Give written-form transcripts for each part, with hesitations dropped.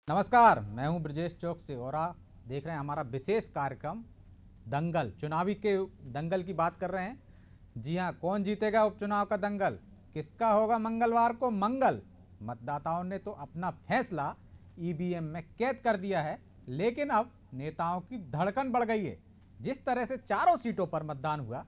नमस्कार, मैं हूं ब्रजेश चौक से और आप देख रहे हैं हमारा विशेष कार्यक्रम दंगल। चुनावी के दंगल की बात कर रहे हैं। जी हां, कौन जीतेगा उपचुनाव का दंगल, किसका होगा मंगलवार को मंगल। मतदाताओं ने तो अपना फैसला ईवीएम में कैद कर दिया है, लेकिन अब नेताओं की धड़कन बढ़ गई है। जिस तरह से चारों सीटों पर मतदान हुआ,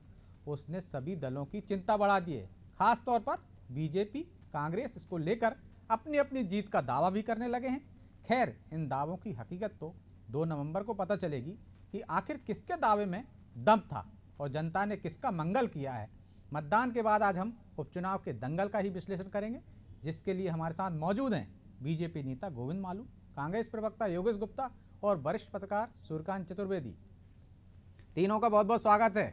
उसने सभी दलों की चिंता बढ़ा दी है। खास तौर पर बीजेपी, कांग्रेस इसको लेकर अपनी अपनी जीत का दावा भी करने लगे हैं। खैर, इन दावों की हकीकत तो 2 नवंबर को पता चलेगी कि आखिर किसके दावे में दम था और जनता ने किसका मंगल किया है। मतदान के बाद आज हम उपचुनाव के दंगल का ही विश्लेषण करेंगे, जिसके लिए हमारे साथ मौजूद हैं बीजेपी नेता गोविंद मालू, कांग्रेस प्रवक्ता योगेश गुप्ता और वरिष्ठ पत्रकार सूर्यकांत चतुर्वेदी। तीनों का बहुत बहुत स्वागत है।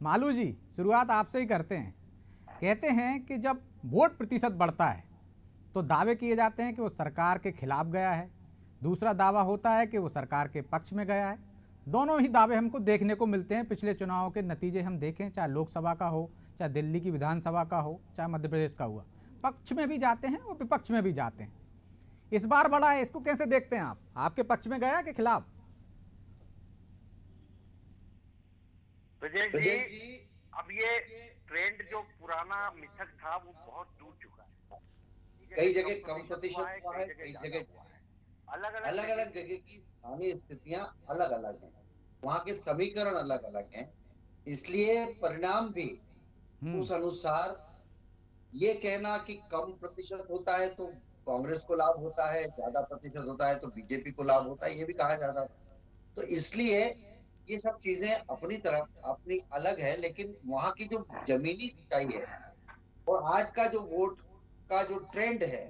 मालू जी, शुरुआत आपसे ही करते हैं। कहते हैं कि जब वोट प्रतिशत बढ़ता है तो दावे किए जाते हैं कि वो सरकार के खिलाफ गया है, दूसरा दावा होता है कि वो सरकार के पक्ष में गया है। दोनों ही दावे हमको देखने को मिलते हैं। पिछले चुनावों के नतीजे हम देखें, चाहे लोकसभा का हो, चाहे दिल्ली की विधानसभा का हो, चाहे मध्य प्रदेश का हुआ, पक्ष में भी जाते हैं और विपक्ष में भी जाते हैं। इस बार बड़ा है, इसको कैसे देखते हैं आप? आपके पक्ष में गया कि खिलाफ? विजय जी, अब ये ट्रेंड जो पुराना मिथक था वो बहुत टूट चुका है। कई जगह कम प्रतिशत हुआ है, कई जगह अलग अलग अलग जगह की स्थानीय स्थितियां अलग अलग हैं, वहाँ के समीकरण अलग अलग हैं, इसलिए परिणाम भी उस अनुसार। ये कहना कि कम प्रतिशत होता है तो कांग्रेस को लाभ होता है, ज्यादा प्रतिशत होता है तो बीजेपी को लाभ होता है, ये भी कहा जाता था। तो इसलिए ये सब चीजें अपनी तरफ अपनी अलग है, लेकिन वहाँ की जो जमीनी सच्चाई है और आज का जो वोट का जो ट्रेंड है,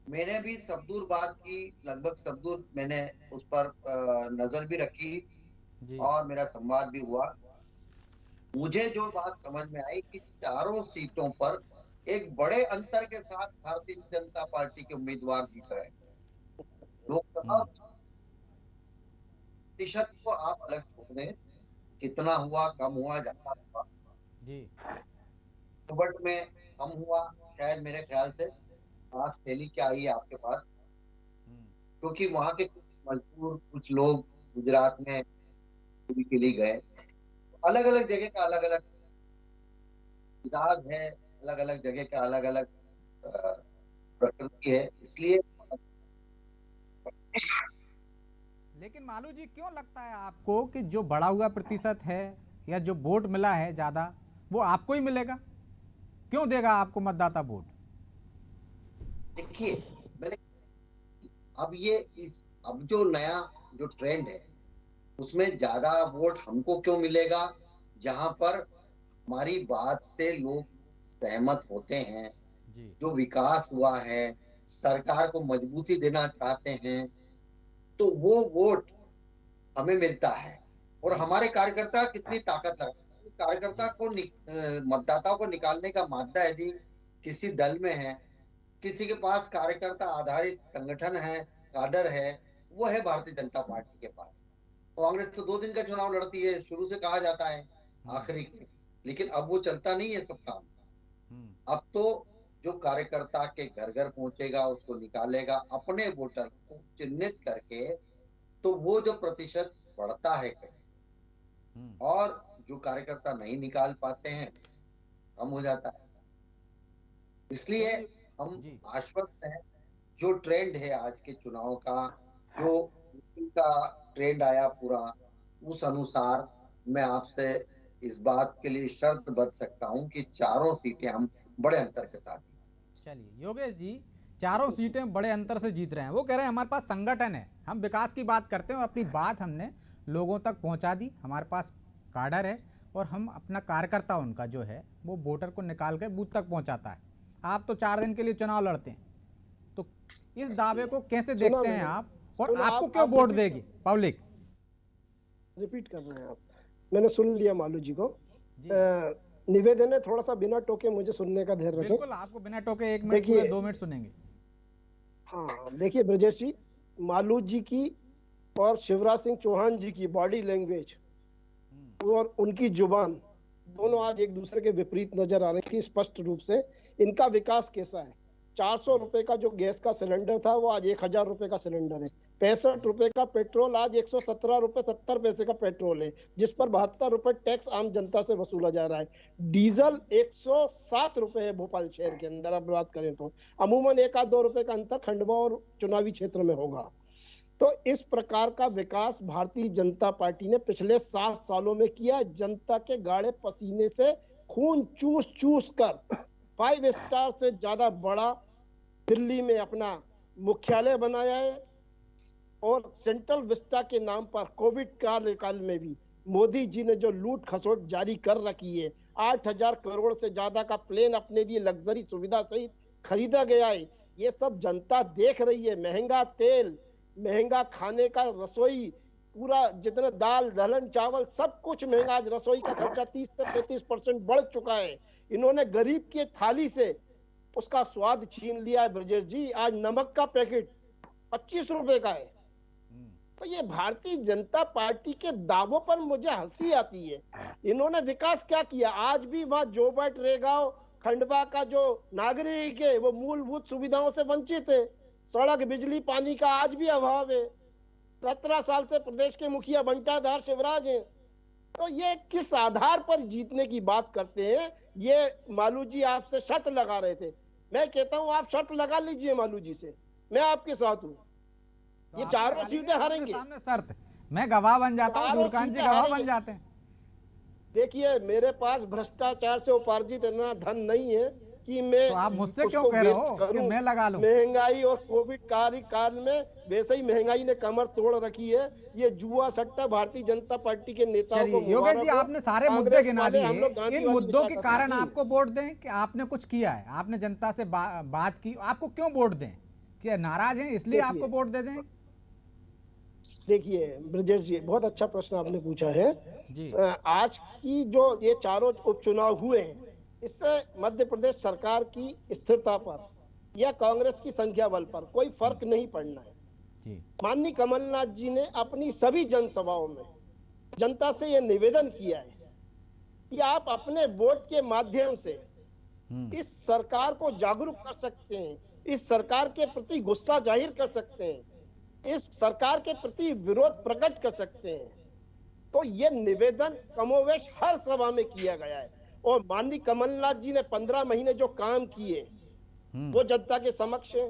मैंने भी सब दूर बात की, लगभग सब दूर मैंने उस पर नजर भी रखी जी। और मेरा संवाद भी हुआ। मुझे जो बात समझ में आई कि चारों सीटों पर एक बड़े अंतर के साथ भारतीय जनता पार्टी के उम्मीदवार जीत रहे हैं। लोकसभा प्रतिशत को आप अलग छोड़ दें, कितना हुआ, कम हुआ, ज्यादा हुआ, जी। बट में कम हुआ शायद मेरे ख्याल से 5 थैली क्या आई है आपके पास, क्योंकि वहां के कुछ मजदूर, कुछ लोग गुजरात में पूरी के लिए गए। अलग अलग जगह का अलग अलग मिजाज है, अलग अलग जगह का अलग अलग प्रकृति है, इसलिए। लेकिन मालू जी, क्यों लगता है आपको कि जो बढ़ा हुआ प्रतिशत है या जो वोट मिला है ज्यादा, वो आपको ही मिलेगा? क्यों देगा आपको मतदाता वोट? देखिए, मैंने अब जो नया जो ट्रेंड है उसमें ज्यादा वोट हमको क्यों मिलेगा, जहां पर हमारी बात से लोग सहमत होते हैं, जी। जो विकास हुआ है, सरकार को मजबूती देना चाहते हैं, तो वो वोट हमें मिलता है। और जी। हमारे कार्यकर्ता कितनी ताकत लगाते हैं, कार्यकर्ता जी। को मतदाताओं को निकालने का मादा यदि किसी दल में है, किसी के पास कार्यकर्ता आधारित संगठन है, काडर है, वो है भारतीय जनता पार्टी के पास। कांग्रेस तो 2 दिन का चुनाव लड़ती है, शुरू से कहा जाता है आखिरी के, लेकिन अब वो चलता नहीं है सब काम। अब तो जो कार्यकर्ता के घर घर पहुंचेगा, उसको निकालेगा, अपने वोटर को चिन्हित करके, तो वो जो प्रतिशत बढ़ता है कहीं, और जो कार्यकर्ता नहीं निकाल पाते हैं कम हो जाता है। इसलिए हम आश्वस्त हैं। जो ट्रेंड है आज के चुनाव का, जो का ट्रेंड आया पूरा, उस अनुसार मैं आपसे इस बात के लिए शर्त बंध सकता हूं कि चारों सीटें हम बड़े अंतर के साथ जीतेंगे। चलिए योगेश जी, चारों सीटें बड़े अंतर से जीत रहे हैं। वो कह रहे हैं हमारे पास संगठन है, हम विकास की बात करते हैं और अपनी बात हमने लोगों तक पहुंचा दी, हमारे पास काडर है और हम अपना कार्यकर्ता उनका जो है वो वोटर को निकाल के बूथ तक पहुंचाता है। आप तो 4 दिन के लिए चुनाव लड़ते हैं, तो इस दावे को कैसे देखते हैं आप, और आपको क्यों वोट देगी पब्लिक? रिपीट कर रहे हैं आप? मैंने सुन लिया मालू जी को। निवेदन है, थोड़ा सा बिना टोके मुझे सुनने का धैर्य रखें। बिल्कुल, आपको बिना टोके 1 मिनट पूरे 2 मिनट सुनेंगे। हाँ, देखिए ब्रजेश जी, मालू जी की और शिवराज सिंह चौहान जी की बॉडी लैंग्वेज और उनकी जुबान दोनों आज एक दूसरे के विपरीत नजर आ रही थी स्पष्ट रूप से। इनका विकास कैसा है, 400 रुपए का जो गैस का सिलेंडर था वो आज 1000 रुपए का सिलेंडर है। 65 रुपए का पेट्रोल आज 117 रुपए 70 पैसे का पेट्रोल है, जिस पर 72 रुपए टैक्स आम जनता से वसूला जा रहा है। डीजल 107 रुपए है भोपाल शहर के अंदर, अब बात करें तो अमूमन 1-2 रुपए का अंतर खंडवा और चुनावी क्षेत्र में होगा। तो इस प्रकार का विकास भारतीय जनता पार्टी ने पिछले 7 सालों में किया। जनता के गाढ़े पसीने से खून चूस चूस कर 5 स्टार से ज्यादा बड़ा दिल्ली में अपना मुख्यालय बनाया है, और सेंट्रल विस्टा के नाम पर कोविड काल में भी मोदी जी ने जो लूट खसोट जारी कर रखी है, 8000 करोड़ से ज्यादा का प्लेन अपने लिए लग्जरी सुविधा सहित खरीदा गया है, ये सब जनता देख रही है। महंगा तेल, महंगा खाने का रसोई, पूरा जितना दाल दलहन चावल सब कुछ महंगा। आज रसोई का खर्चा 30 से 35% बढ़ चुका है। इन्होंने गरीब की थाली से उसका स्वाद छीन लिया है ब्रजेश जी। आज नमक का पैकेट 25 रुपए का है। तो ये भारतीय जनता पार्टी के दावों पर मुझे हंसी आती है। इन्होंने विकास क्या किया? आज भी वहां जोबट रेगांव खंडवा का जो नागरिक है वो मूलभूत सुविधाओं से वंचित है। सड़क बिजली पानी का आज भी अभाव है। 17 साल से प्रदेश के मुखिया बंटाधार शिवराज हैं। तो ये किस आधार पर जीतने की बात करते हैं? ये मालू जी आपसे शर्त लगा रहे थे। मैं कहता हूं आप शर्त लगा लीजिए मालू जी से, मैं आपके साथ हूं। तो ये चारों सीटें हारेंगे। सामने शर्त, मैं गवाह बन जाता हूँ, सूर्यकांत जी गवाह बन जाते हैं। देखिए मेरे पास भ्रष्टाचार से उपार्जित इतना धन नहीं है कि मैं तो आप मुझसे क्यों कह रहे हो कि मैं लगा लूं? महंगाई और कोविड काल में वैसे ही महंगाई ने कमर तोड़ रखी है। ये जुआ सट्टा भारतीय जनता पार्टी के नेताओं को। योगेश जी आपने सारे मुद्दे गिना दिए, इन मुद्दों के कारण आपको वोट दें कि आपने कुछ किया है, आपने जनता से बात की, आपको क्यों वोट दें? क्या नाराज हैं इसलिए आपको वोट दे दें? देखिए ब्रजेश जी बहुत अच्छा प्रश्न आपने पूछा है जी। आज की जो ये चारों उपचुनाव हुए हैं, इससे मध्य प्रदेश सरकार की स्थिरता पर या कांग्रेस की संख्या बल पर कोई फर्क नहीं पड़ना है जी। माननीय कमलनाथ जी ने अपनी सभी जनसभाओं में जनता से यह निवेदन किया है कि आप अपने वोट के माध्यम से इस सरकार को जागरूक कर सकते हैं, इस सरकार के प्रति गुस्सा जाहिर कर सकते हैं, इस सरकार के प्रति विरोध प्रकट कर सकते हैं। तो ये निवेदन कमोवेश हर सभा में किया गया है, और माननीय कमलनाथ जी ने 15 महीने जो काम किए वो जनता के समक्ष है।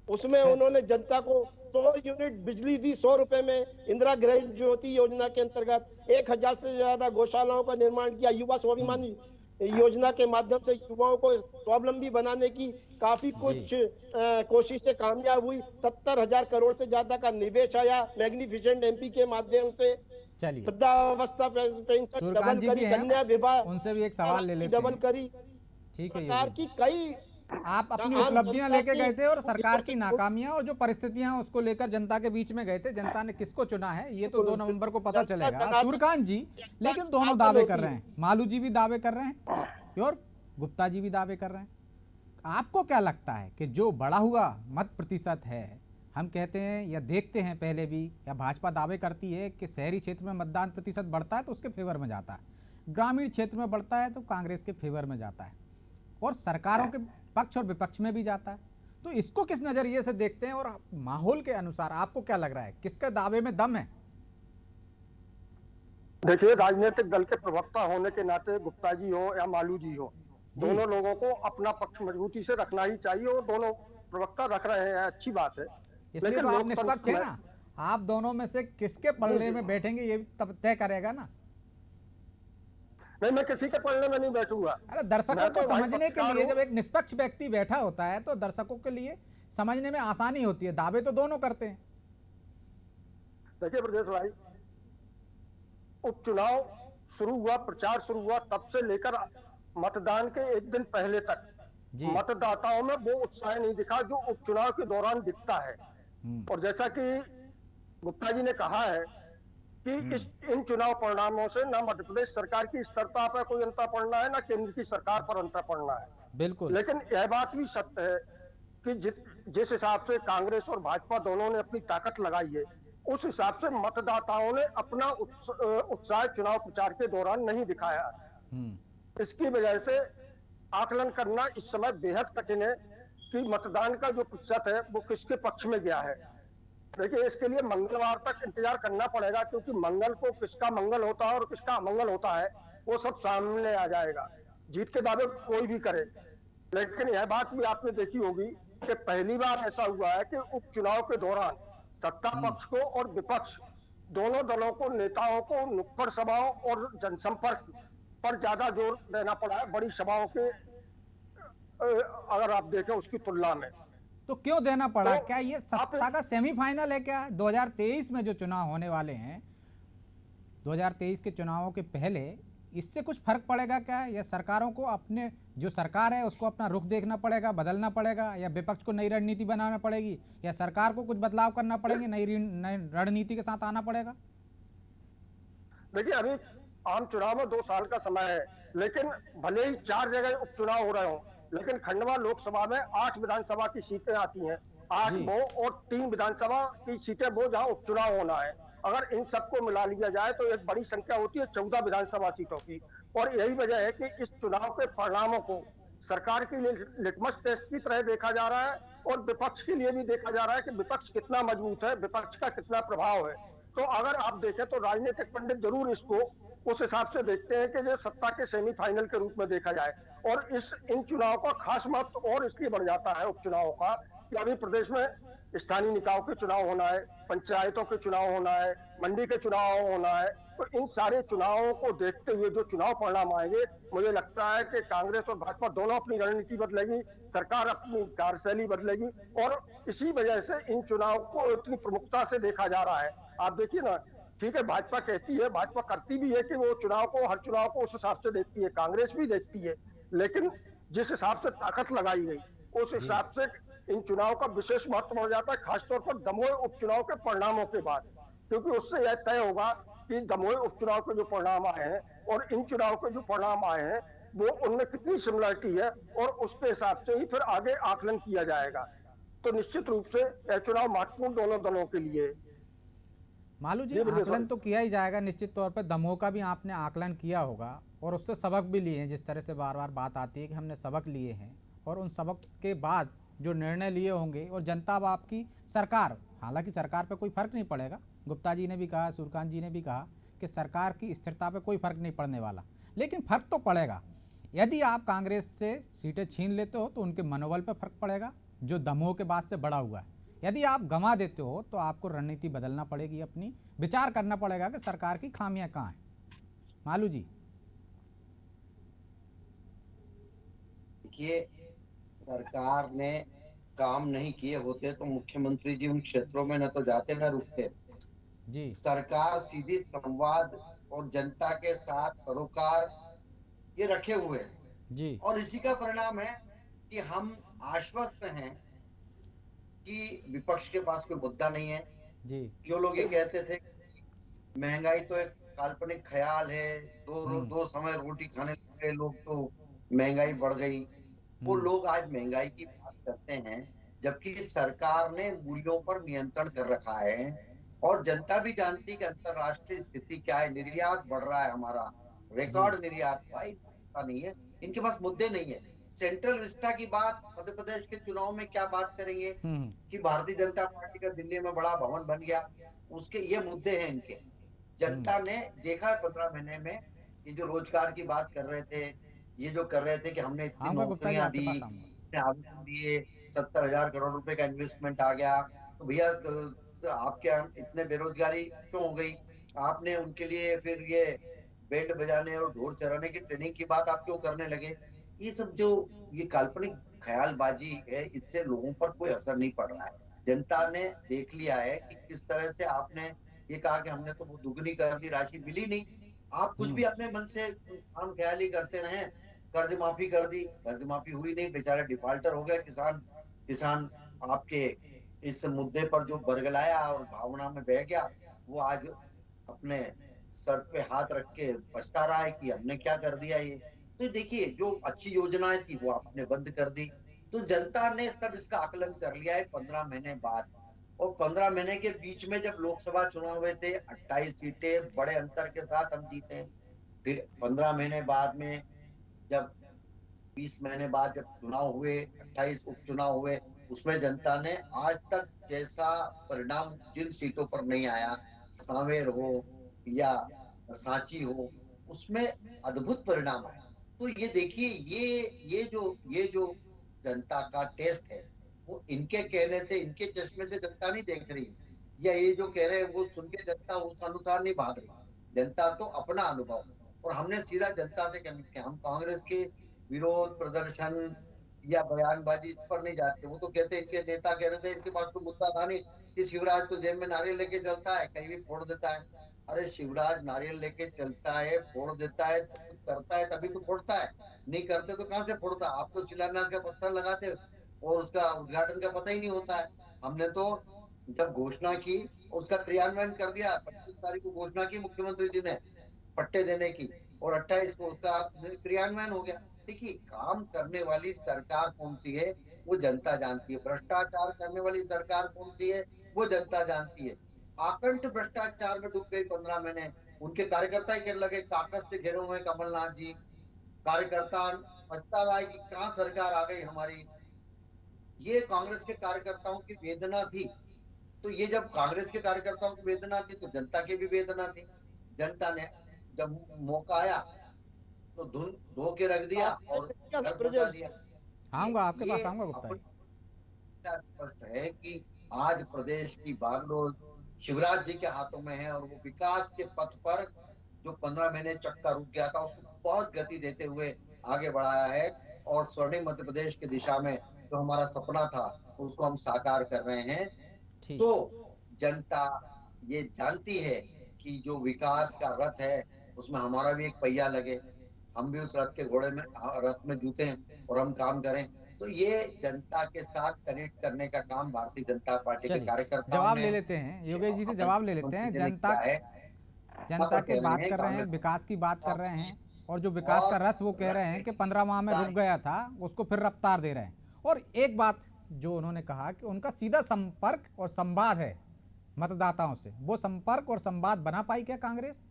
उसमें उन्होंने जनता को 100 यूनिट बिजली दी 100 रुपए में। इंदिरा गृह ज्योति योजना के अंतर्गत 1000 से ज्यादा गौशालाओं का निर्माण किया। युवा स्वाभिमान योजना के माध्यम से युवाओं को स्वावलंबी बनाने की काफी कुछ कोशिशें कामयाब हुई। 70,000 करोड़ से ज्यादा का निवेश आया मैग्निफिसेंट एमपी के माध्यम से। चलिए वृद्धावस्था पेंशन डबल करी, कन्या विवाह उनसे भी एक सवाल ले लेते हैं। डबल करी। ठीक है, सरकार की कई आप अपनी उपलब्धियां लेके गए थे और सरकार की नाकामियां और जो परिस्थितियां हैं उसको लेकर जनता के बीच में गए थे। जनता ने किसको चुना है ये तो 2 नवंबर को पता चलेगा। सूर्यकांत जी लेकिन दोनों दावे कर रहे हैं, मालू जी भी दावे कर रहे हैं और गुप्ता जी भी दावे कर रहे हैं। आपको क्या लगता है कि जो बढ़ा हुआ मत प्रतिशत है, हम कहते हैं या देखते हैं पहले भी, या भाजपा दावे करती है कि शहरी क्षेत्र में मतदान प्रतिशत बढ़ता है तो उसके फेवर में जाता है, ग्रामीण क्षेत्र में बढ़ता है तो कांग्रेस के फेवर में जाता है, और सरकारों के पक्ष और विपक्ष में भी जाता है। तो इसको किस नजरिए से देखते हैं और माहौल के अनुसार आपको क्या लग रहा है, किसके दावे में दम है? देखिए, राजनीतिक दल के प्रवक्ता होने के नाते गुप्ता जी हो या मालू जी हो, दोनों लोगों को अपना पक्ष मजबूती से रखना ही चाहिए, और दोनों प्रवक्ता रख रहे हैं, अच्छी बात है। इसलिए तो आप निष्पक्ष है ना, आप दोनों में से किसके पल्ले में बैठेंगे ये तब तय करेगा ना। नहीं, मैं किसी के पढ़ने में नहीं बैठूंगा। अरे दर्शकों को समझने के लिए जब एक निष्पक्ष व्यक्ति बैठा होता है तो दर्शकों के लिए समझने में आसानी होती है। दावे तो दोनों करते हैं। देखिए ब्रजेश भाई, उपचुनाव शुरू हुआ, प्रचार शुरू हुआ, तब से लेकर मतदान के एक दिन पहले तक मतदाताओं में वो उत्साह नहीं दिखा जो उपचुनाव के दौरान दिखता है। और जैसा कि गुप्ता जी ने कहा है कि इन चुनाव परिणामों से ना मध्य प्रदेश सरकार की स्थिरता पर कोई अंतर पड़ना है, ना केंद्र की सरकार पर अंतर पड़ना है। बिल्कुल। लेकिन यह बात भी सत्य है कि जिस हिसाब से कांग्रेस और भाजपा दोनों ने अपनी ताकत लगाई है, उस हिसाब से मतदाताओं ने अपना उत्साह चुनाव प्रचार के दौरान नहीं दिखाया। इसकी वजह से आकलन करना इस समय बेहद कठिन है कि मतदान का जो प्रतिशत है वो किसके पक्ष में गया है। देखिए, इसके लिए मंगलवार तक इंतजार करना पड़ेगा, क्योंकि मंगल को किसका मंगल होता है और किसका अमंगल होता है वो सब सामने आ जाएगा। जीत के दावे कोई भी करे, लेकिन यह बात भी आपने देखी होगी कि पहली बार ऐसा हुआ है कि उपचुनाव के दौरान सत्ता पक्ष को और विपक्ष दोनों दलों को, नेताओं को नुक्कड़ सभाओं और जनसंपर्क पर ज्यादा जोर देना पड़ा है, बड़ी सभाओं के अगर आप देखें उसकी तुलना में। तो क्यों देना पड़ा? तो क्या ये सत्ता का सेमीफाइनल है क्या? 2023 में जो चुनाव होने वाले हैं, 2023 के चुनावों के पहले इससे कुछ फर्क पड़ेगा क्या? या सरकारों को अपने, जो सरकार है उसको अपना रुख देखना पड़ेगा, बदलना पड़ेगा, या विपक्ष को नई रणनीति बनाना पड़ेगी, या सरकार को कुछ बदलाव करना पड़ेंगे, नई रणनीति के साथ आना पड़ेगा? देखिए, अभी आम चुनाव में 2 साल का समय है, लेकिन भले ही 4 जगह उपचुनाव हो रहे हो, लेकिन खंडवा लोकसभा में 8 विधानसभा की सीटें आती हैं, 8 वो और 3 विधानसभा की सीटें वो जहां उपचुनाव होना है। अगर इन सबको मिला लिया जाए तो एक बड़ी संख्या होती है 14 विधानसभा सीटों की। और यही वजह है कि इस चुनाव के परिणामों को सरकार के लिए लिटमस टेस्ट की तरह देखा जा रहा है, और विपक्ष के लिए भी देखा जा रहा है कि विपक्ष कितना मजबूत है, विपक्ष का कितना प्रभाव है। तो अगर आप देखें तो राजनीतिक पंडित जरूर इसको उस हिसाब से देखते हैं कि जो सत्ता के सेमीफाइनल के रूप में देखा जाए। और इन चुनाव का खास महत्व और इसलिए बढ़ जाता है उपचुनाव का कि अभी प्रदेश में स्थानीय निकायों के चुनाव होना है, पंचायतों के चुनाव होना है, मंडी के चुनाव होना है। तो इन सारे चुनावों को देखते हुए जो चुनाव परिणाम आएंगे, मुझे लगता है कि कांग्रेस और भाजपा दोनों अपनी रणनीति बदलेगी, सरकार अपनी कार्यशैली बदलेगी, और इसी वजह से इन चुनाव को इतनी प्रमुखता से देखा जा रहा है। आप देखिए ना, ठीक है, भाजपा कहती है, भाजपा करती भी है कि वो चुनाव को, हर चुनाव को उस हिसाब से देखती है, कांग्रेस भी देखती है, लेकिन जिस हिसाब से ताकत लगाई गई उस हिसाब से इन चुनाव का विशेष महत्व बढ़ जाता है, खासतौर पर दमोह उपचुनाव के परिणामों के बाद, क्योंकि उससे यह तय होगा कि दमोह उपचुनाव के जो परिणाम आए हैं और इन चुनाव के जो परिणाम आए हैं वो उनमें कितनी सिमिलरिटी है, और उसके हिसाब से ही फिर आगे आकलन किया जाएगा। तो निश्चित रूप से यह चुनाव महत्वपूर्ण दोनों दलों के लिए। मालू जी, आकलन तो किया ही जाएगा निश्चित तौर पर, दमोह का भी आपने आकलन किया होगा और उससे सबक भी लिए हैं, जिस तरह से बार बार बात आती है कि हमने सबक लिए हैं, और उन सबक के बाद जो निर्णय लिए होंगे, और जनता अब आपकी सरकार, हालांकि सरकार पे कोई फर्क नहीं पड़ेगा, गुप्ता जी ने भी कहा, सूर्यकांत जी ने भी कहा कि सरकार की स्थिरता पे कोई फर्क नहीं पड़ने वाला, लेकिन फर्क तो पड़ेगा। यदि आप कांग्रेस से सीटें छीन लेते हो तो उनके मनोबल पर फर्क पड़ेगा, जो दमोह के बाद से बड़ा हुआ है। यदि आप गंवा देते हो तो आपको रणनीति बदलना पड़ेगी, अपनी विचार करना पड़ेगा कि सरकार की खामियां कहाँ हैं। मालू जी, देखिए, सरकार ने काम नहीं किए होते तो मुख्यमंत्री जी उन क्षेत्रों में न तो जाते न रुकते जी। सरकार सीधी संवाद और जनता के साथ सरोकार ये रखे हुए हैं जी, और इसी का परिणाम है कि हम आश्वस्त हैं कि विपक्ष के पास कोई मुद्दा नहीं है जी। जो लोग ये कहते थे महंगाई तो एक काल्पनिक ख्याल है, दो समय रोटी खाने लगे लोग तो महंगाई बढ़ गई, वो लोग आज महंगाई की बात करते हैं, जबकि सरकार ने मूल्यों पर नियंत्रण कर रखा है और जनता भी जानती है कि अंतरराष्ट्रीय स्थिति क्या है, निर्यात बढ़ रहा है, हमारा रिकॉर्ड निर्यात, भाई नहीं है, इनके पास मुद्दे नहीं है। सेंट्रल विस्टा की बात मध्य प्रदेश के चुनाव में क्या बात करेंगे कि भारतीय जनता पार्टी का दिल्ली में बड़ा भवन बन गया, उसके ये मुद्दे हैं इनके। जनता ने देखा 15 महीने में, ये जो रोजगार की बात कर रहे थे, ये जो कर रहे थे कि हमने इतनी नौकरियां दी, आवेदन दिए, 70,000 करोड़ रुपए का इन्वेस्टमेंट आ गया, तो भैया आपके यहाँ इतने बेरोजगारी क्यों हो गई? आपने उनके लिए फिर ये बैंड बजाने और ढोल चराने की ट्रेनिंग की बात आप क्यों करने लगे? ये सब जो ये काल्पनिक ख्यालबाजी है, इससे लोगों पर कोई असर नहीं पड़ रहा है। जनता ने देख लिया है कि किस तरह से आपने ये कहा कि हमने तो वो दुगनी कर दी, राशि मिली नहीं, आप कुछ भी अपने मन से हम ख्याली करते रहे, कर्ज माफी कर दी, कर्ज माफी हुई नहीं, बेचारे डिफॉल्टर हो गए किसान आपके इस मुद्दे पर जो बरगलाया और भावना में बह गया, वो आज अपने सर पे हाथ रख के पछता रहा है कि हमने क्या कर दिया ये। तो देखिए, जो अच्छी योजनाएं थी वो आपने बंद कर दी, तो जनता ने सब इसका आकलन कर लिया है 15 महीने बाद। और 15 महीने के बीच में जब लोकसभा चुनाव हुए थे 28 सीटें बड़े अंतर के साथ हम जीते, फिर 15 महीने बाद में जब 20 महीने बाद जब चुनाव हुए, 28 उपचुनाव हुए, उसमें जनता ने आज तक जैसा परिणाम जिन सीटों पर नहीं आया, सांवेर हो या सांची हो, उसमें अद्भुत परिणाम आया। तो ये देखिए, ये जो जनता का टेस्ट है, वो इनके कहने से, इनके चश्मे से जनता नहीं देख रही, या ये जो कह रहे हैं वो सुन के जनता उस अनुसार नहीं भाग रही। जनता तो अपना अनुभव, और हमने सीधा जनता से कनेक्ट किया। हम कांग्रेस के विरोध प्रदर्शन या बयानबाजी इस पर नहीं जाते। वो तो कहते इनके नेता कह रहे थे, इनके पास तो मुद्दा था नहीं कि शिवराज तो जेब में नारियल लेके चलता है, कहीं भी फोड़ देता है। अरे शिवराज नारियल लेके चलता है, फोड़ देता है, तो कुछ करता है तभी तो फोड़ता है, नहीं करते तो कहां से फोड़ता। आप तो शिलान्यास का पत्थर लगाते और उसका उद्घाटन का पता ही नहीं होता है। हमने तो जब घोषणा की, उसका क्रियान्वयन कर दिया। 25 तारीख को घोषणा की मुख्यमंत्री जी ने पट्टे देने की, और 28 को उसका क्रियान्वयन हो गया। देखिए, काम करने वाली सरकार कौन सी है वो जनता जानती है, भ्रष्टाचार करने वाली सरकार कौन सी है वो जनता जानती है। आकंठ भ्रष्टाचार में डूब गई 15 महीने। उनके कार्यकर्ता ही कहने लगे कागज से घिरे हुए कमलनाथ जी। कार्यकर्ता पछता रहा कि कहां सरकार आ गई हमारी। ये कांग्रेस के कार्यकर्ताओं की वेदना थी। तो ये जब कांग्रेस के कार्यकर्ताओं की वेदना थी, तो जनता की भी वेदना थी। जनता ने जब मौका आया तो धुन धो के रख दिया और घर पहुंचा दिया। आऊंगा आपके पास, आऊंगा गुप्ता जी। स्पष्ट है कि आज प्रदेश की बागडोर शिवराज जी के हाथों में है, और वो विकास के पथ पर जो 15 महीने चक्का रुक गया था, उसको बहुत गति देते हुए आगे बढ़ाया है। और स्वर्णिम मध्य प्रदेश की दिशा में जो हमारा सपना था, उसको हम साकार कर रहे हैं। तो जनता ये जानती है कि जो विकास का रथ है, उसमें हमारा भी एक पहिया लगे, हम भी उस रथ के घोड़े में, रथ में जूते और हम काम करें। तो ये जनता के साथ कनेक्ट करने का काम भारतीय जनता पार्टी के कार्यकर्ताओं जवाब ने, ले लेते हैं योगेश जी से, जवाब ले लेते हैं। जनता की बात कर रहे हैं, विकास की बात कर रहे हैं, और जो विकास का रथ वो कह रहे हैं कि 15 माह में रुक गया था, उसको फिर रफ्तार दे रहे हैं। और एक बात जो उन्होंने कहा कि उनका सीधा संपर्क और संवाद है मतदाताओं से, वो संपर्क और संवाद बना पाई क्या कांग्रेस?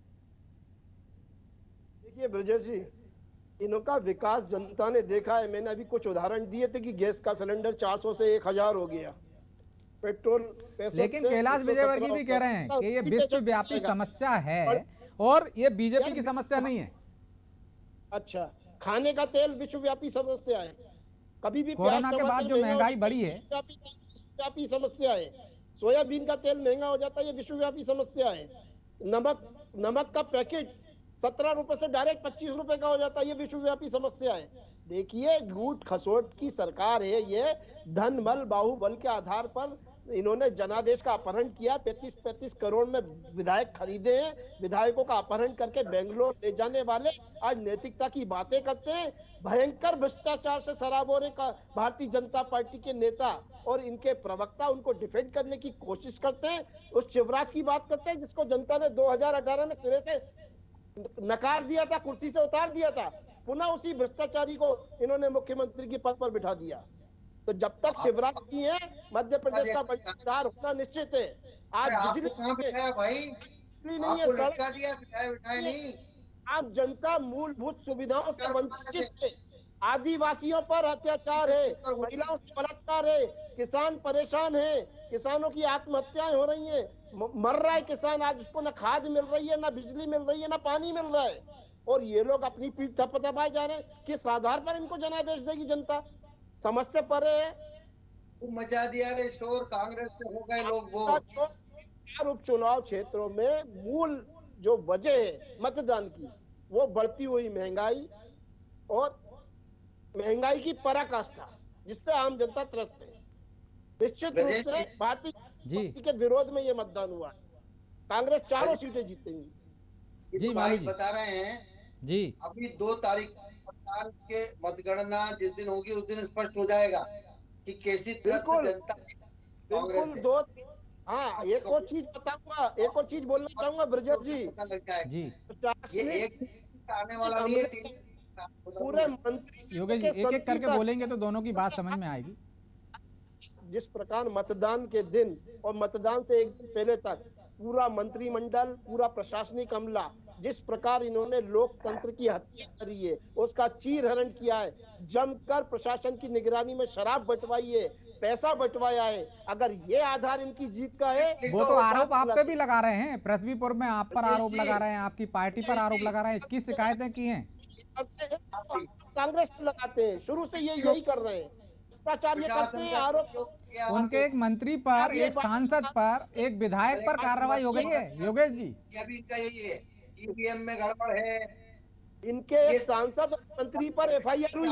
देखिए ब्रजेश जी, इनका विकास जनता ने देखा है। मैंने अभी कुछ उदाहरण दिए थे कि गैस का सिलेंडर 400 से 1000 हो गया, पेट्रोल। लेकिन कैलाश विजयवर्गीय भी कह रहे हैं कि ये विश्वव्यापी समस्या है और ये बीजेपी की समस्या नहीं है। अच्छा, खाने का तेल विश्वव्यापी समस्या है। कभी भी कोरोना के बाद जो महंगाई बढ़ी है, विश्वव्यापी समस्या है। सोयाबीन का तेल महंगा हो जाता है, ये विश्वव्यापी समस्या है। नमक का पैकेट 17 रुपए से डायरेक्ट 25 रुपए का हो जाता है, ये विश्वव्यापी समस्या है। देखिए, लूट खसोट की सरकार है ये। धन बल बाहुबल के आधार पर इन्होंने जनादेश का अपहरण किया। 35-35 करोड़ में विधायक खरीदे हैं। विधायकों का अपहरण करके बेंगलोर ले जाने वाले आज नैतिकता की बातें करते हैं। भयंकर भ्रष्टाचार से सराबोरे का भारतीय जनता पार्टी के नेता और इनके प्रवक्ता उनको डिफेंड करने की कोशिश करते हैं। उस शिवराज की बात करते हैं जिसको जनता ने 2018 में सिरे से नकार दिया था, कुर्सी से उतार दिया था। पुनः उसी भ्रष्टाचारी को इन्होंने मुख्यमंत्री के पद पर बिठा दिया। तो जब तक शिवराज की है, मध्य प्रदेश का भ्रष्टाचार होना निश्चित है। आज बिजली नहीं है, सड़क नहीं। आज जनता मूलभूत सुविधाओं से वंचित है। आदिवासियों पर अत्याचार है, महिलाओं से बलात्कार है, किसान परेशान है, किसानों की आत्महत्याएं हो रही हैं, मर रहा है किसान। आज उसको न खाद मिल रही है, न बिजली मिल रही है, न पानी मिल रहा है, और ये लोग अपनी पीठ थपथपाए जा रहे हैं। किस आधार पर इनको जनादेश देगी जनता? समझ से परे है। मचा दिया रे शोर, कांग्रेस से हो गए लोग। वो उपचुनाव क्षेत्रों में मूल जो वजह है मतदान की, वो बढ़ती हुई महंगाई और महंगाई की पराकाष्ठा, जिससे आम जनता त्रस्त है। निश्चित रूप से भारतीय के विरोध में ये मतदान हुआ। कांग्रेस 4 सीटें जीतेंगी। जी भाई बता रहे हैं जी, अभी 2 तारीख मतदान के मतगणना जिस दिन होगी उस दिन स्पष्ट हो जाएगा कि कैसी जनता कांग्रेस है। हाँ, एक और चीज बताऊंगा, एक और चीज बोलना चाहूंगा ब्रजेश जी। ये एक आने वाला नहीं है। पूरे मंत्री योगेश जी एक एक करके बोलेंगे तो दोनों की बात समझ में आएगी। जिस प्रकार मतदान के दिन और मतदान से एक दिन पहले तक पूरा मंत्रिमंडल, पूरा प्रशासनिक अमला जिस प्रकार इन्होंने लोकतंत्र की हत्या करी है, उसका चीरहरण किया है, जमकर प्रशासन की निगरानी में शराब बंटवाई है, पैसा बंटवाया है, अगर ये आधार इनकी जीत का है वो तो आरोप आप पे भी लगा रहे हैं, पृथ्वीपुर में आप पर आरोप लगा रहे हैं, आपकी पार्टी पर आरोप लगा रहे हैं, किस शिकायतें की हैं? कांग्रेस पे लगाते हैं, शुरू से ये यही कर रहे हैं, भ्रष्टाचार ये करते हैं, आरोप। उनके एक मंत्री पर, एक सांसद पर, एक विधायक पर कार्रवाई हो गई है योगेश जी। अभी का यही है, ईवीएम में गड़बड़ है, इनके एक सांसद और मंत्री पर एफआईआर हुई।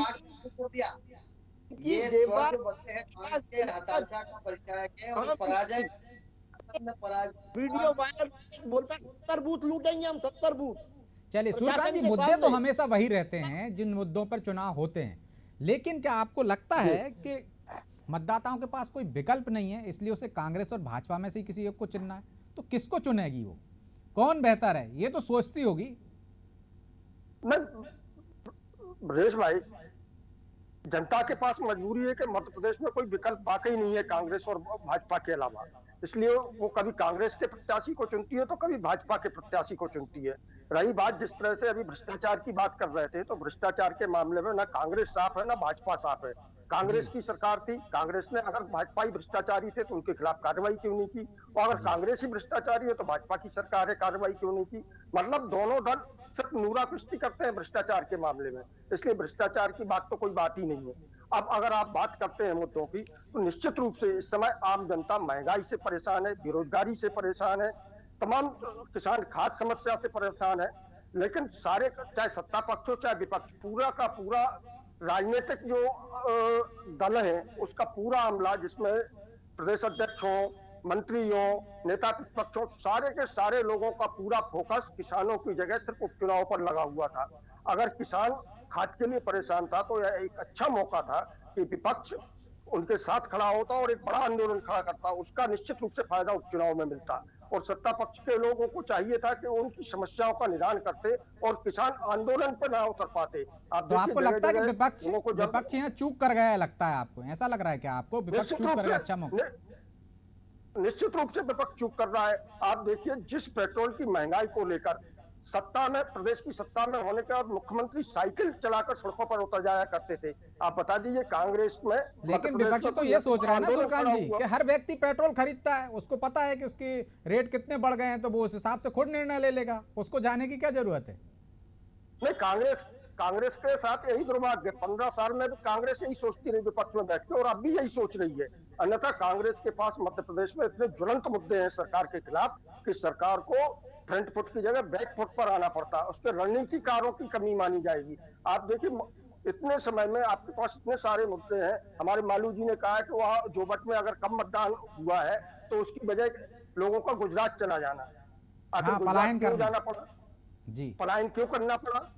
ये देवदार जो बच्चे हैं कांग्रेस के हताशा का परिचायक है और पराजय वीडियो वायरल बोलता है 70 बूथ लूटेंगे हम, 70 बूथ। चलिए सूर्यकांत जी, मुद्दे तो हमेशा वही रहते हैं जिन मुद्दों पर चुनाव होते हैं, लेकिन क्या आपको लगता है कि मतदाताओं के पास कोई विकल्प नहीं है, इसलिए उसे कांग्रेस और भाजपा में से किसी एक को चुनना है? तो किसको चुनेगी वो, कौन बेहतर है, ये तो सोचती होगी। ब्रजेश भाई, जनता के पास मजबूरी है कि मध्य प्रदेश में कोई विकल्प वाकई नहीं है कांग्रेस और भाजपा के अलावा, इसलिए वो कभी कांग्रेस के प्रत्याशी को चुनती है तो कभी भाजपा के प्रत्याशी को चुनती है। रही बात जिस तरह से अभी भ्रष्टाचार की बात कर रहे थे, तो भ्रष्टाचार के मामले में ना कांग्रेस साफ है ना भाजपा साफ है। कांग्रेस की सरकार थी, कांग्रेस ने अगर भाजपा ही भ्रष्टाचारी थे तो उनके खिलाफ कार्रवाई क्यों नहीं की, और अगर कांग्रेस ही भ्रष्टाचारी है तो भाजपा की सरकार है, कार्रवाई क्यों नहीं की। मतलब दोनों दल सिर्फ नूरा कुश्ती करते हैं भ्रष्टाचार के मामले में, इसलिए भ्रष्टाचार की बात तो कोई बात ही नहीं है। अब अगर आप बात करते हैं मुद्दों की, तो निश्चित रूप से इस समय आम जनता महंगाई से परेशान है, बेरोजगारी से परेशान है, तमाम किसान खाद्य समस्या से परेशान है, लेकिन सारे, चाहे सत्ता पक्ष हो चाहे विपक्ष, पूरा का पूरा राजनीतिक जो दल है उसका पूरा अमला, जिसमें प्रदेश अध्यक्ष हो, मंत्री हो, नेता प्रतिपक्ष हो, सारे के सारे लोगों का पूरा फोकस किसानों की जगह सिर्फ उपचुनाव पर लगा हुआ था। अगर किसान खाद के लिए परेशान था तो यह एक अच्छा मौका था कि विपक्ष उनके साथ खड़ा होता और एक बड़ा आंदोलन खड़ा करता, उसका निश्चित रूप से फायदा उपचुनाव में मिलता। और सत्ता पक्ष के लोगों को चाहिए था कि उनकी समस्याओं का निदान करते और किसान आंदोलन पर ना उतर पाते। तो आपको लगता है कि विपक्ष यहाँ चूक कर गया, लगता है आपको, ऐसा लग रहा है कि आपको विपक्ष चूक कर गया? अच्छा मौका, निश्चित रूप से विपक्ष चूक कर रहा है। आप देखिए, जिस पेट्रोल की महंगाई को लेकर सत्ता में, प्रदेश की सत्ता में होने के बाद मुख्यमंत्री साइकिल चलाकर सड़कों पर उतर जाया करते थे। आप बता दीजिए कांग्रेस में, लेकिन विपक्ष तो ये सोच रहा है ना सूर्यकांत जी कि हर व्यक्ति पेट्रोल खरीदता है, उसको पता है कि उसके रेट कितने बढ़ गए हैं, तो वो उस हिसाब से खुद निर्णय ले लेगा, उसको जाने की क्या जरूरत है? नहीं, कांग्रेस के साथ यही दुर्भाग्य, 15 साल में भी कांग्रेस यही सोचती रही विपक्ष में बैठ के, और अब भी यही सोच रही है। अन्यथा कांग्रेस के पास मध्य प्रदेश में इतने ज्वलंत मुद्दे हैं सरकार के खिलाफ कि सरकार को फ्रंट फुट की जगह बैक फुट पर आना पड़ता है, उसके रणनीतिकारों की कमी मानी जाएगी। आप देखिए, इतने समय में आपके पास इतने सारे मुद्दे हैं। हमारे मालू जी ने कहा कि वहाँ जोबट में अगर कम मतदान हुआ है तो उसकी वजह लोगों का गुजरात चला जाना, पलायन क्यों जाना पड़ा जी, पलायन क्यों करना पड़ा?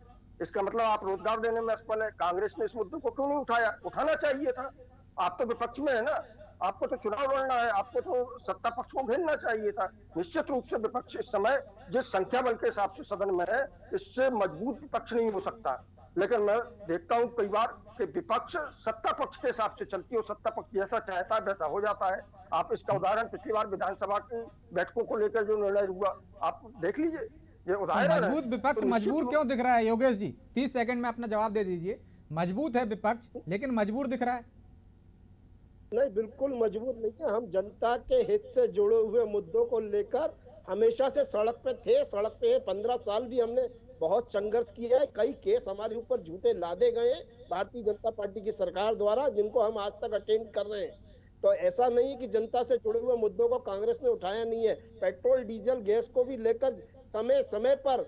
इसका मतलब आप रोजगार देने में असफल है। कांग्रेस ने इस मुद्दे को क्यों नहीं उठाया? उठाना चाहिए था। आप तो विपक्ष में है ना, आपको तो चुनाव लड़ना है, आपको तो सत्ता पक्ष को घेरना चाहिए था। निश्चित रूप से विपक्ष इस समय जिस संख्या बल के हिसाब से सदन में है, इससे मजबूत विपक्ष नहीं हो सकता। लेकिन मैं देखता हूं कई बार कि विपक्ष सत्ता पक्ष के हिसाब से चलती है, सत्ता पक्ष जैसा चाहता है वैसा हो जाता है। आप इसका उदाहरण पिछली बार विधानसभा की बैठकों को लेकर जो निर्णय हुआ, आप देख लीजिए। मजबूत विपक्ष मजबूर क्यों दिख रहा है योगेश जी? 30 सेकंड में अपना जवाब दे दीजिए। मजबूत है विपक्ष लेकिन मजबूर दिख रहा है। नहीं, बिल्कुल मजबूत नहीं है। हम जनता के हित से जुड़े हुए मुद्दों को लेकर हमेशा से सड़क पे थे, सड़क पे है। 15 साल भी हमने बहुत संघर्ष किया है। कई केस हमारे ऊपर झूठे लादे गए हैं भारतीय जनता पार्टी की सरकार द्वारा, जिनको हम आज तक अटेंड कर रहे हैं। तो ऐसा नहीं है कि जनता से जुड़े हुए मुद्दों को कांग्रेस ने उठाया नहीं है। पेट्रोल, डीजल, गैस को भी लेकर समय समय पर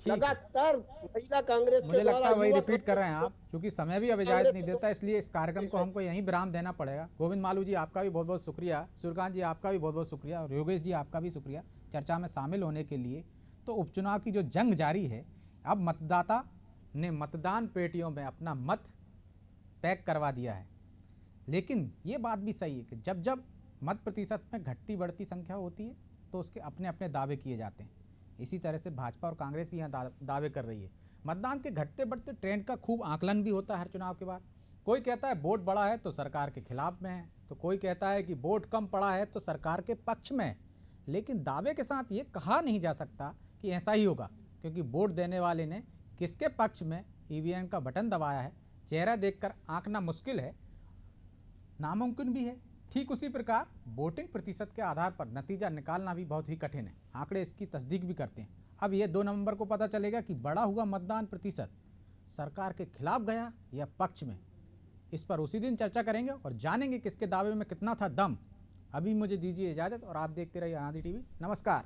लगातार महिला कांग्रेस, मुझे लगता है वही रिपीट कर रहे हैं आप, क्योंकि समय भी अब इजाजत नहीं देता, इसलिए इस कार्यक्रम को हमको यहीं विराम देना पड़ेगा। गोविंद मालू जी आपका भी बहुत बहुत शुक्रिया, सूर्यकांत जी आपका भी बहुत बहुत शुक्रिया, और योगेश जी आपका भी शुक्रिया चर्चा में शामिल होने के लिए। तो उपचुनाव की जो जंग जारी है, अब मतदाता ने मतदान पेटियों में अपना मत पैक करवा दिया है। लेकिन ये बात भी सही है कि जब जब मत प्रतिशत में घटती बढ़ती संख्या होती है तो उसके अपने अपने दावे किए जाते हैं। इसी तरह से भाजपा और कांग्रेस भी यहाँ दावे कर रही है। मतदान के घटते बढ़ते ट्रेंड का खूब आकलन भी होता है हर चुनाव के बाद। कोई कहता है वोट बढ़ा है तो सरकार के खिलाफ में है, तो कोई कहता है कि वोट कम पड़ा है तो सरकार के पक्ष में है। लेकिन दावे के साथ ये कहा नहीं जा सकता कि ऐसा ही होगा, क्योंकि वोट देने वाले ने किसके पक्ष में ईवीएम का बटन दबाया है, चेहरा देखकर आंकना मुश्किल है, नामुमकिन भी है। ठीक उसी प्रकार वोटिंग प्रतिशत के आधार पर नतीजा निकालना भी बहुत ही कठिन है। आंकड़े इसकी तस्दीक भी करते हैं। अब ये 2 नवंबर को पता चलेगा कि बढ़ा हुआ मतदान प्रतिशत सरकार के खिलाफ गया या पक्ष में। इस पर उसी दिन चर्चा करेंगे और जानेंगे किसके दावे में कितना था दम। अभी मुझे दीजिए इजाज़त और आप देखते रहिए आज़ादी टीवी। नमस्कार।